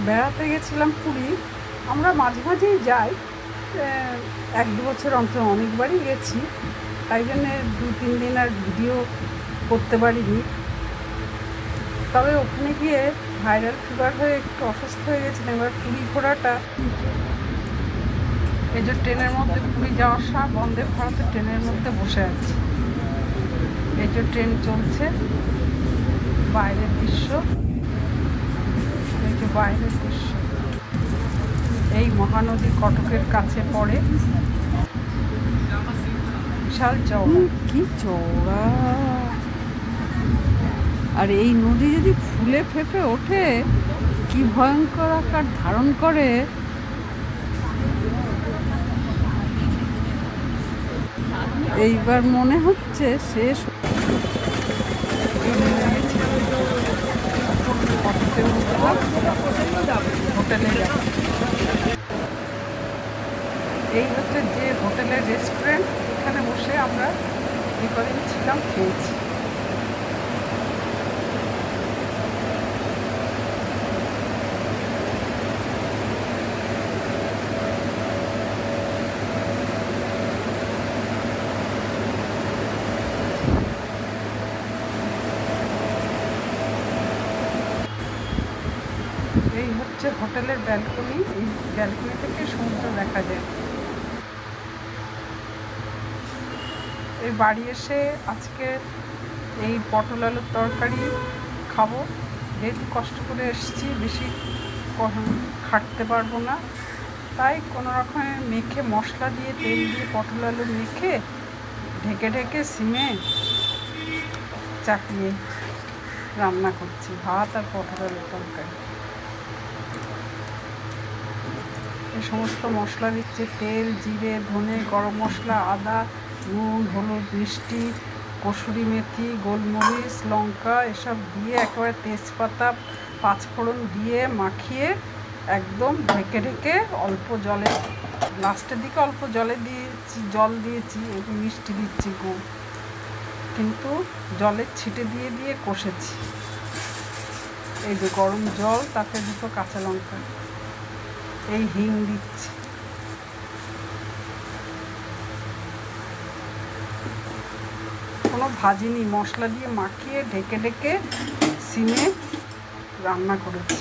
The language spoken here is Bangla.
বেড়াতে গেছিলাম পুরী। আমরা মাঝে মাঝেই যাই, 1-2 বছর অন্তর অনেকবারই গেছি, তাই জন্যে 2-3 দিন আর ভিডিও করতে পারিনি। তবে ওখানে গিয়ে ভাইরাল ফিভার হয়ে একটু অসুস্থ হয়ে গেছিলাম। এবার পুরী ঘোরাটা, এই যে ট্রেনের মধ্যে পুরী যাওয়ার সময় বন্দে ভারতের ট্রেনের মধ্যে বসে আছি। এই যে ট্রেন চলছে, বাইরের দৃশ্য, এই যে বাইরের দৃশ্য। এই মহানদী কটকের কাছে পড়ে, বিশাল চওড়া, কি চওড়া! আর এই নদী যদি ফুলে ফেঁপে ওঠে, কি ভয়ঙ্কর আকার ধারণ করে। এইবার মনে হচ্ছে শেষ হোটেলে যাব। এই হচ্ছে যে হোটেলের রেস্টুরেন্ট, এখানে বসে আমরা যে কদিন ছিলাম খেয়েছি। এই হচ্ছে হোটেলের ব্যালকনি। এই ব্যালকনি থেকে সমুদ্র দেখা যায়। এই বাড়ি এসে আজকে এই পটল আলুর তরকারি খাবো। যেহেতু কষ্ট করে এসেছি, বেশি খাটতে পারবো না, তাই কোনো রকমে মেখে মশলা দিয়ে তেল দিয়ে পটল আলু মেখে ঢেকে ঢেকে সিমে চাপিয়ে রান্না করছি, ভাত আর পটল আলুর তরকারি। এই সমস্ত মশলা দিচ্ছে, তেল, জিরে, ধনে, গরম মশলা, আদা, নুন, হলুদ, মিষ্টি, কসুরি মেথি, গোলমরিচ, লঙ্কা এসব দিয়ে একেবারে তেজপাতা, পাঁচফোড়ন দিয়ে মাখিয়ে একদম ঢেকে ঢেকে অল্প জলে, লাস্টের দিকে অল্প জল দিয়েছি, একটু মিষ্টি দিচ্ছি, গুড়, কিন্তু জলের ছিটে দিয়ে দিয়ে কষেছি। এই যে গরম জল, তাতে 2 কাঁচা লঙ্কা, এই হিং দিচ্ছি। কোনো ভাজিনি, মশলা দিয়ে মাখিয়ে ঢেকে ঢেকে সিমে রান্না করেছি।